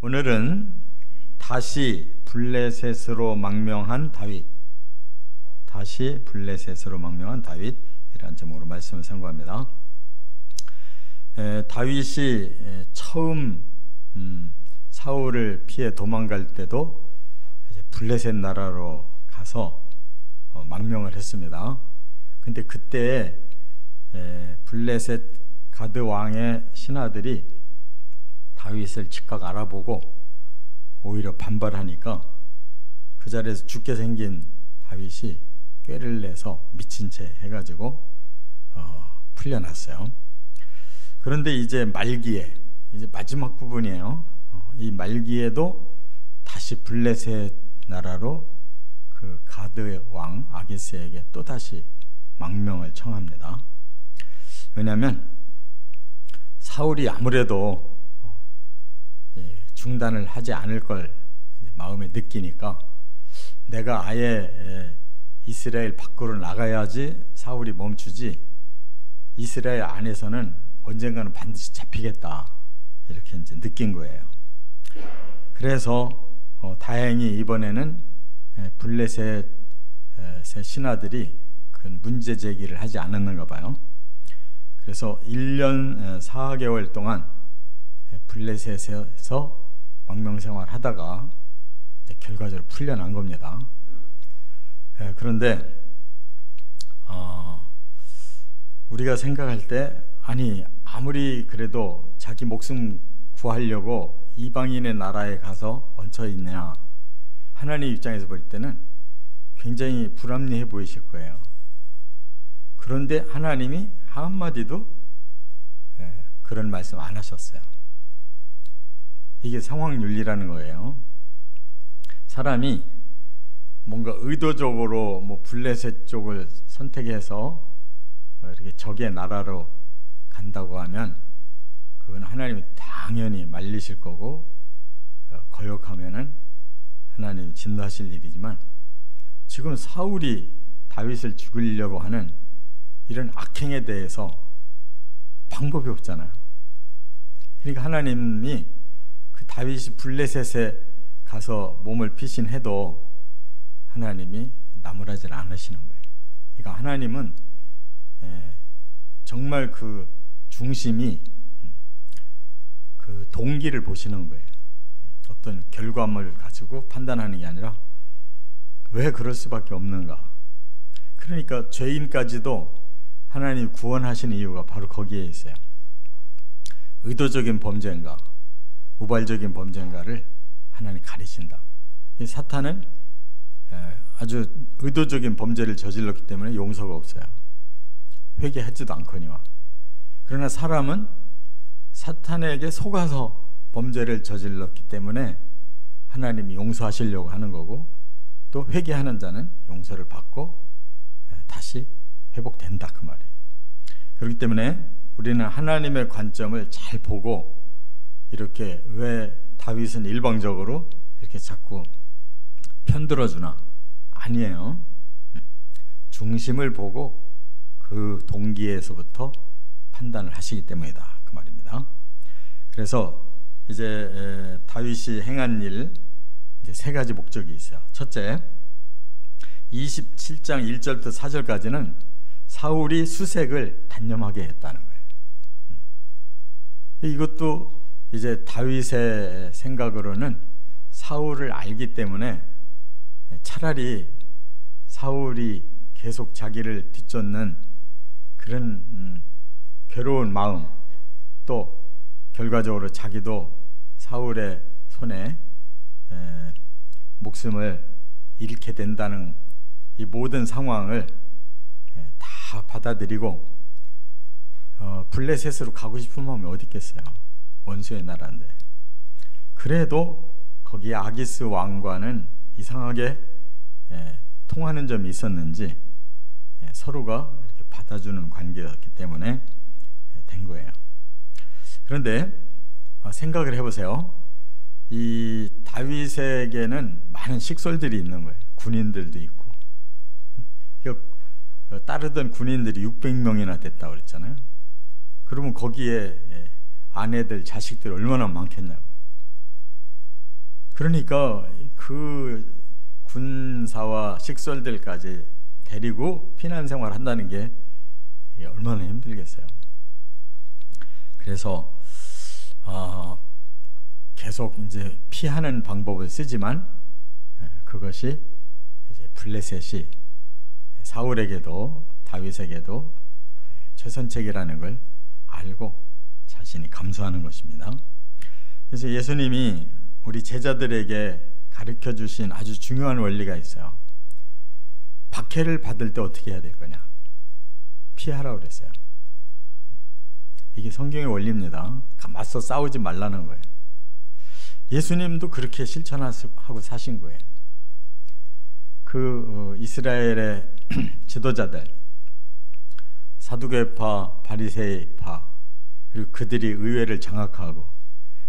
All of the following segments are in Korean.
오늘은 다시 블레셋으로 망명한 다윗, 다시 블레셋으로 망명한 다윗이라는 제목으로 말씀을 선고합니다. 다윗이 처음 사울을 피해 도망갈 때도 이제 블레셋 나라로 가서 망명을 했습니다. 근데 그때 블레셋 가드 왕의 신하들이 다윗을 즉각 알아보고 오히려 반발하니까 그 자리에서 죽게 생긴 다윗이 꾀를 내서 미친 채 해가지고 풀려났어요. 그런데 이제 말기에, 이제 마지막 부분이에요. 이 말기에도 다시 블레셋 나라로 그 가드 왕 아기스에게 또 다시 망명을 청합니다. 왜냐하면 사울이 아무래도 중단을 하지 않을 걸 마음에 느끼니까 내가 아예 이스라엘 밖으로 나가야지 사울이 멈추지, 이스라엘 안에서는 언젠가는 반드시 잡히겠다, 이렇게 이제 느낀 거예요. 그래서 다행히 이번에는 블레셋의 신하들이 그 문제 제기를 하지 않았는가 봐요. 그래서 1년 4개월 동안 블레셋에서 망명생활 하다가 이제 결과적으로 풀려난 겁니다. 그런데 우리가 생각할 때, 아니 아무리 그래도 자기 목숨 구하려고 이방인의 나라에 가서 얹혀 있냐, 하나님 입장에서 볼 때는 굉장히 불합리해 보이실 거예요. 그런데 하나님이 한마디도 그런 말씀 안 하셨어요. 이게 상황윤리라는 거예요. 사람이 뭔가 의도적으로 블레셋 쪽을 선택해서 이렇게 적의 나라로 간다고 하면 그건 하나님이 당연히 말리실 거고, 거역하면은 하나님이 진노하실 일이지만, 지금 사울이 다윗을 죽이려고 하는 이런 악행에 대해서 방법이 없잖아요. 그러니까 하나님이 그 다윗이 블레셋에 가서 몸을 피신해도 하나님이 나무라지를 않으시는 거예요. 그러니까 하나님은 정말 그 중심이 그 동기를 보시는 거예요. 어떤 결과물을 가지고 판단하는 게 아니라 왜 그럴 수밖에 없는가. 그러니까 죄인까지도 하나님이 구원하시는 이유가 바로 거기에 있어요. 의도적인 범죄인가 우발적인 범죄인가를 하나님이 가리신다. 사탄은 아주 의도적인 범죄를 저질렀기 때문에 용서가 없어요. 회개하지도 않거니와. 그러나 사람은 사탄에게 속아서 범죄를 저질렀기 때문에 하나님이 용서하시려고 하는 거고, 또 회개하는 자는 용서를 받고 다시 회복된다, 그 말이에요. 그렇기 때문에 우리는 하나님의 관점을 잘 보고, 이렇게 왜 다윗은 일방적으로 이렇게 자꾸 편들어주나? 아니에요. 중심을 보고 그 동기에서부터 판단을 하시기 때문이다, 그 말입니다. 그래서 이제 다윗이 행한 일, 이제 세 가지 목적이 있어요. 첫째, 27장 1절부터 4절까지는 사울이 수색을 단념하게 했다는 거예요. 이것도 이제 다윗의 생각으로는 사울을 알기 때문에 차라리 사울이 계속 자기를 뒤쫓는 그런 괴로운 마음, 또 결과적으로 자기도 사울의 손에 목숨을 잃게 된다는 이 모든 상황을 다 받아들이고 블레셋으로 가고 싶은 마음이 어디 있겠어요. 원수의 나라인데. 그래도 거기에 아기스 왕과는 이상하게 통하는 점이 있었는지 서로가 이렇게 받아주는 관계였기 때문에 된 거예요. 그런데 생각을 해보세요. 이 다윗에게는 많은 식솔들이 있는 거예요. 군인들도 있고. 따르던 군인들이 600명이나 됐다고 그랬잖아요. 그러면 거기에 아내들, 자식들 얼마나 많겠냐고. 그러니까 그 군사와 식솔들까지 데리고 피난 생활을 한다는 게 얼마나 힘들겠어요. 그래서 계속 이제 피하는 방법을 쓰지만 그것이 이제 블레셋이 사울에게도 다윗에게도 최선책이라는 걸 알고 자신이 감수하는 것입니다. 그래서 예수님이 우리 제자들에게 가르쳐 주신 아주 중요한 원리가 있어요. 박해를 받을 때 어떻게 해야 될 거냐? 피하라고 그랬어요. 이게 성경의 원리입니다. 맞서 싸우지 말라는 거예요. 예수님도 그렇게 실천하고 사신 거예요. 그 이스라엘의 지도자들, 사두개파, 바리새파, 그리고 그들이 의회를 장악하고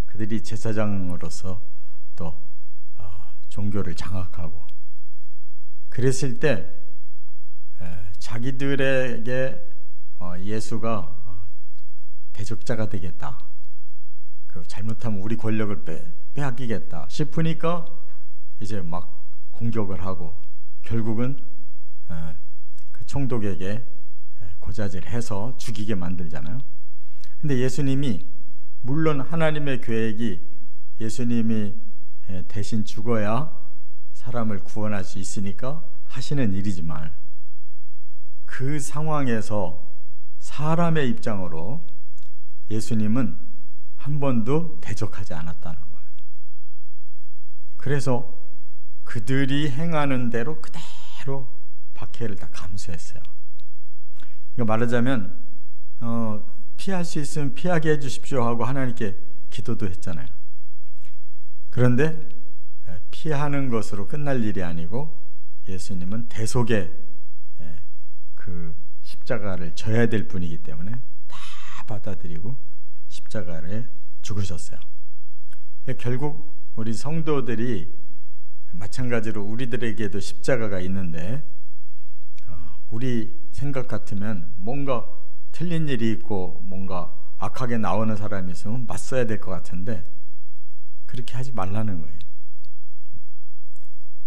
그들이 제사장으로서 또 종교를 장악하고 그랬을 때 자기들에게 예수가 대적자가 되겠다, 그 잘못하면 우리 권력을 빼앗기겠다 싶으니까 이제 막 공격을 하고 결국은 그 총독에게 고자질해서 죽이게 만들잖아요. 근데 예수님이 물론 하나님의 계획이 예수님이 대신 죽어야 사람을 구원할 수 있으니까 하시는 일이지만 그 상황에서 사람의 입장으로 예수님은 한 번도 대적하지 않았다는 거예요. 그래서 그들이 행하는 대로 그대로 박해를 다 감수했어요. 이거 말하자면 피할 수 있으면 피하게 해주십시오 하고 하나님께 기도도 했잖아요. 그런데 피하는 것으로 끝날 일이 아니고 예수님은 대속의 그 십자가를 져야 될 분이기 때문에 다 받아들이고 십자가를 죽으셨어요. 결국 우리 성도들이 마찬가지로 우리들에게도 십자가가 있는데 우리 생각 같으면 뭔가 틀린 일이 있고 뭔가 악하게 나오는 사람이 있으면 맞서야 될 것 같은데 그렇게 하지 말라는 거예요.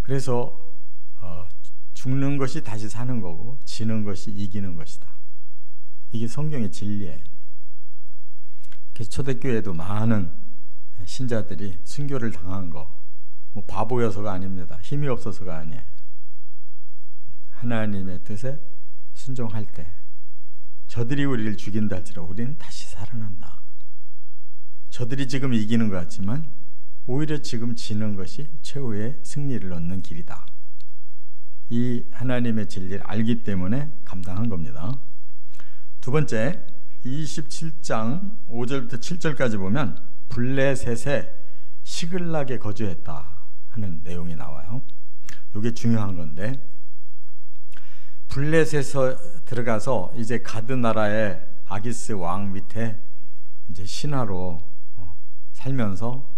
그래서 죽는 것이 다시 사는 거고 지는 것이 이기는 것이다. 이게 성경의 진리예요. 그래서 초대교회에도 많은 신자들이 순교를 당한 거 뭐 바보여서가 아닙니다. 힘이 없어서가 아니에요. 하나님의 뜻에 순종할 때 저들이 우리를 죽인다 할지라도 우리는 다시 살아난다. 저들이 지금 이기는 것 같지만 오히려 지금 지는 것이 최후의 승리를 얻는 길이다. 이 하나님의 진리를 알기 때문에 감당한 겁니다. 두 번째, 27장 5절부터 7절까지 보면 블레셋에 시글락에 거주했다 하는 내용이 나와요. 이게 중요한 건데 블레셋에 들어가서 이제 가드 나라의 아기스 왕 밑에 이제 신하로 살면서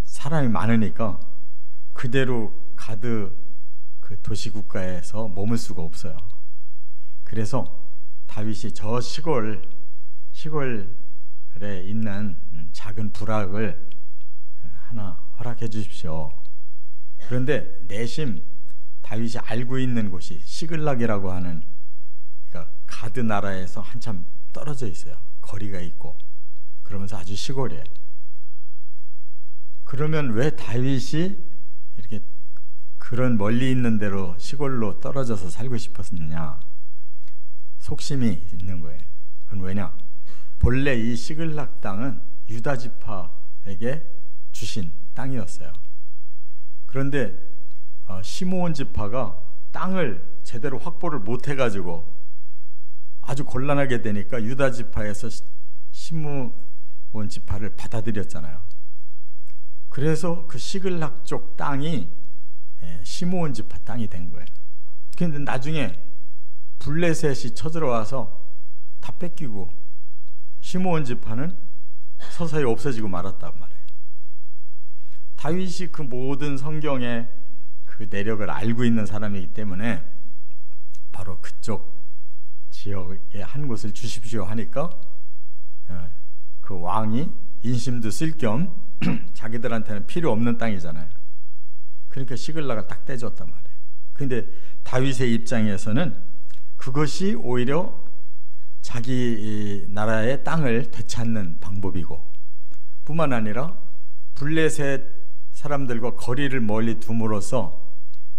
사람이 많으니까 그대로 가드 그 도시 국가에서 머물 수가 없어요. 그래서 다윗이 저 시골에 있는 작은 부락을 하나 허락해 주십시오. 그런데 내심 다윗이 알고 있는 곳이 시글락이라고 하는, 그러니까 가드 나라에서 한참 떨어져 있어요. 거리가 있고 그러면서 아주 시골이에요. 그러면 왜 다윗이 이렇게 그런 멀리 있는 데로 시골로 떨어져서 살고 싶었느냐? 속심이 있는 거예요. 그건 왜냐? 본래 이 시글락 땅은 유다 지파에게 주신 땅이었어요. 그런데 시므온 지파가 땅을 제대로 확보를 못 해가지고 아주 곤란하게 되니까 유다 지파에서 시므온 지파를 받아들였잖아요. 그래서 그 시글락 쪽 땅이 시므온 지파 땅이 된 거예요. 그런데 나중에 블레셋이 쳐들어와서 다 뺏기고 시므온 지파는 서서히 없어지고 말았단 말이에요. 다윗이 그 모든 성경의 그 내력을 알고 있는 사람이기 때문에 바로 그쪽 지역에 한 곳을 주십시오 하니까 그 왕이 인심도 쓸 겸 자기들한테는 필요 없는 땅이잖아요. 그러니까 시글락을 딱 떼줬단 말이에요. 근데 다윗의 입장에서는 그것이 오히려 자기 나라의 땅을 되찾는 방법이고, 뿐만 아니라 블레셋 사람들과 거리를 멀리 둠으로써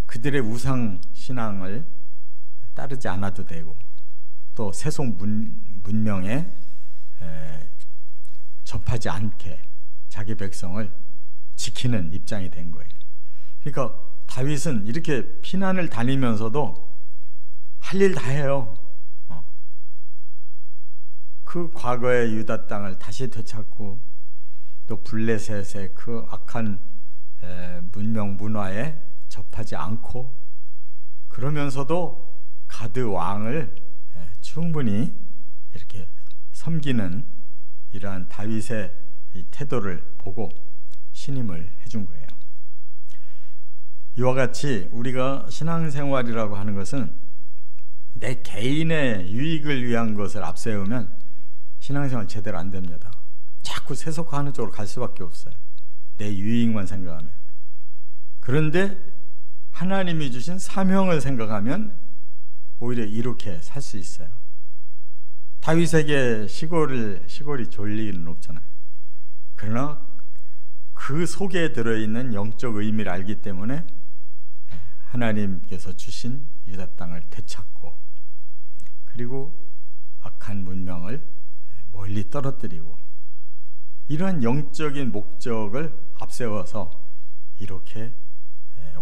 그들의 우상 신앙을 따르지 않아도 되고, 또 세속 문명에 접하지 않게 자기 백성을 지키는 입장이 된 거예요. 그러니까 다윗은 이렇게 피난을 다니면서도 할 일 다 해요. 그 과거의 유다 땅을 다시 되찾고, 또 블레셋의 그 악한 문명 문화에 접하지 않고, 그러면서도 가드 왕을 충분히 이렇게 섬기는 이러한 다윗의 이 태도를 보고 신임을 해준 거예요. 이와 같이 우리가 신앙생활이라고 하는 것은 내 개인의 유익을 위한 것을 앞세우면 신앙생활 제대로 안 됩니다. 자꾸 세속화하는 쪽으로 갈 수밖에 없어요. 내 유익만 생각하면. 그런데 하나님이 주신 사명을 생각하면 오히려 이렇게 살 수 있어요. 다윗에게 시골이 졸 일은 없잖아요. 그러나 그 속에 들어있는 영적 의미를 알기 때문에 하나님께서 주신 유다 땅을 되찾고, 그리고 악한 문명을 멀리 떨어뜨리고, 이러한 영적인 목적을 앞세워서 이렇게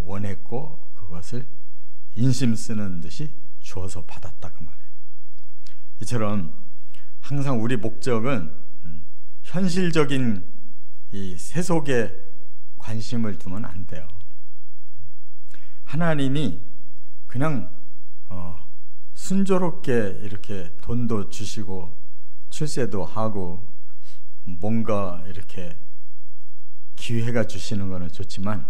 원했고, 그것을 인심 쓰는 듯이 주어서 받았다 그 말이에요. 이처럼 항상 우리 목적은 현실적인 이 세속에 관심을 두면 안 돼요. 하나님이 그냥 순조롭게 이렇게 돈도 주시고 출세도 하고 뭔가 이렇게 기회가 주시는 거는 좋지만,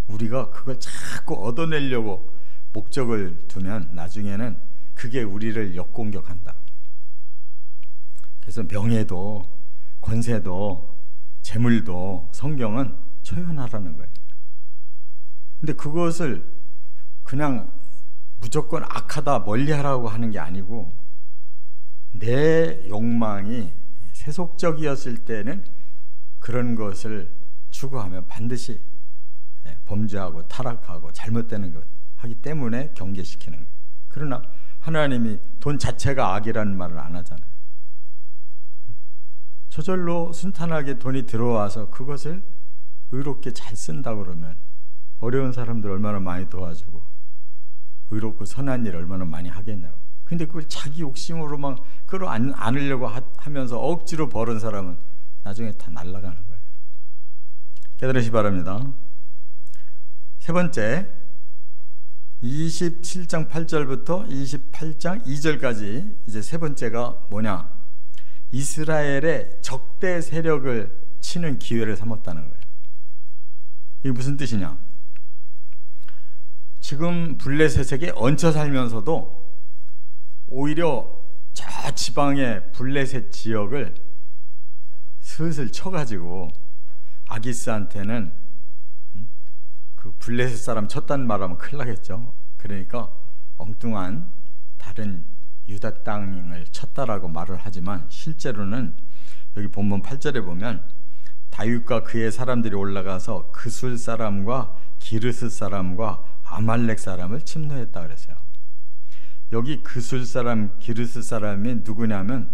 우리가 그걸 자꾸 얻어내려고 목적을 두면 나중에는 그게 우리를 역공격한다. 그래서 명예도 권세도 재물도 성경은 초연하라는 거예요. 근데 그것을 그냥 무조건 악하다 멀리하라고 하는 게 아니고, 내 욕망이 세속적이었을 때는 그런 것을 추구하면 반드시 범죄하고 타락하고 잘못되는 것 하기 때문에 경계시키는 거예요. 그러나 하나님이 돈 자체가 악이라는 말을 안 하잖아요. 저절로 순탄하게 돈이 들어와서 그것을 의롭게 잘 쓴다 그러면 어려운 사람들 얼마나 많이 도와주고 의롭고 선한 일 얼마나 많이 하겠냐고. 근데 그걸 자기 욕심으로만 끌어안으려고 하면서 억지로 벌은 사람은 나중에 다 날아가는 거예요. 깨달으시 바랍니다. 세 번째, 27장 8절부터 28장 2절까지 이제 세 번째가 뭐냐? 이스라엘의 적대 세력을 치는 기회를 삼았다는 거예요. 이게 무슨 뜻이냐? 지금 블레셋에게 얹혀 살면서도 오히려 저 지방의 블레셋 지역을 슬슬 쳐가지고 아기스한테는 그 블레셋 사람 쳤단 말하면 큰일 나겠죠. 그러니까 엉뚱한 다른 유다 땅을 쳤다라고 말을 하지만, 실제로는 여기 본문 8절에 보면 다윗과 그의 사람들이 올라가서 그술 사람과 기르스 사람과 아말렉 사람을 침노했다 그랬어요. 여기 그술 사람, 기르스 사람이 누구냐면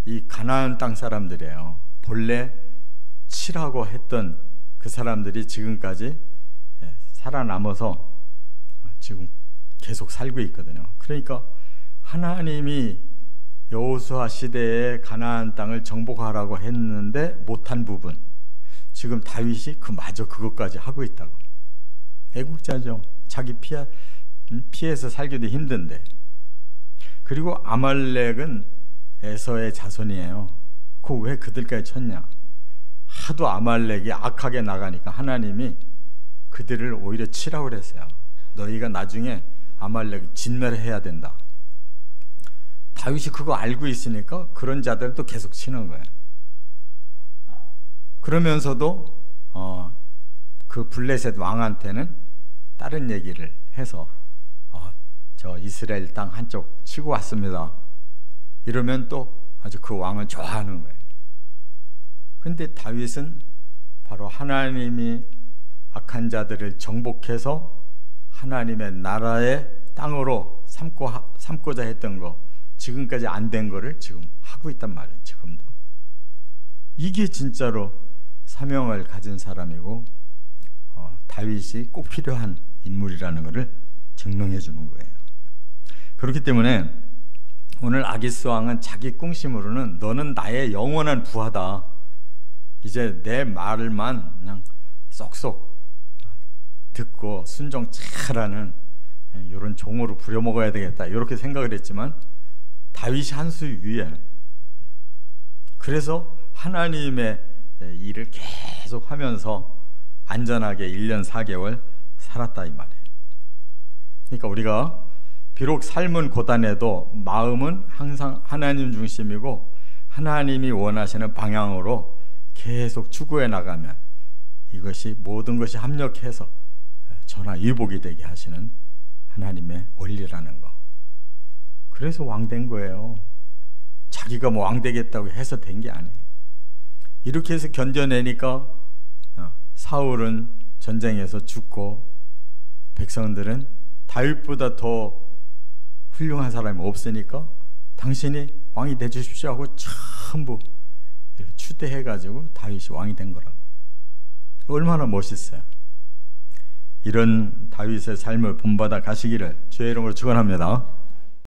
이 가나안 땅 사람들이에요. 본래 치라고 했던 그 사람들이 지금까지 살아남아서 지금 계속 살고 있거든요. 그러니까 하나님이 여호수아 시대에 가나안 땅을 정복하라고 했는데 못한 부분, 지금 다윗이 그마저 그것까지 하고 있다고. 애국자죠. 자기 피해서 살기도 힘든데. 그리고 아말렉은 에서의 자손이에요. 그 왜 그들까지 쳤냐? 하도 아말렉이 악하게 나가니까 하나님이 그들을 오히려 치라고 그랬어요. 너희가 나중에 아말렉 진멸해야 된다. 다윗이 그거 알고 있으니까 그런 자들은 또 계속 치는 거예요. 그러면서도 그 블레셋 왕한테는 다른 얘기를 해서 저 이스라엘 땅 한쪽 치고 왔습니다. 이러면 또 아주 그 왕은 좋아하는 거예요. 근데 다윗은 바로 하나님이 악한 자들을 정복해서 하나님의 나라의 땅으로 삼고자 했던 거, 지금까지 안 된 거를 지금 하고 있단 말이에요. 지금도. 이게 진짜로 사명을 가진 사람이고 다윗이 꼭 필요한 인물이라는 것을 증명해 주는 거예요. 그렇기 때문에 오늘 아기스 왕은 자기 꿍심으로는 너는 나의 영원한 부하다. 이제 내 말만 그냥 쏙쏙 듣고 순종 잘하는 이런 종으로 부려먹어야 되겠다, 이렇게 생각을 했지만 다윗이 한 수 위에, 그래서 하나님의 일을 계속 하면서 안전하게 1년 4개월 살았다 이 말이에요. 그러니까 우리가 비록 삶은 고단해도 마음은 항상 하나님 중심이고 하나님이 원하시는 방향으로 계속 추구해 나가면 이것이 모든 것이 합력해서 전화위복이 되게 하시는 하나님의 원리라는 거. 그래서 왕 된 거예요. 자기가 뭐 왕 되겠다고 해서 된 게 아니에요. 이렇게 해서 견뎌내니까 사울은 전쟁에서 죽고 백성들은 다윗보다 더 훌륭한 사람이 없으니까 당신이 왕이 돼 주십시오 하고 전부 추대해가지고 다윗이 왕이 된 거라고. 얼마나 멋있어요. 이런 다윗의 삶을 본받아 가시기를 주의 이름으로 축원합니다.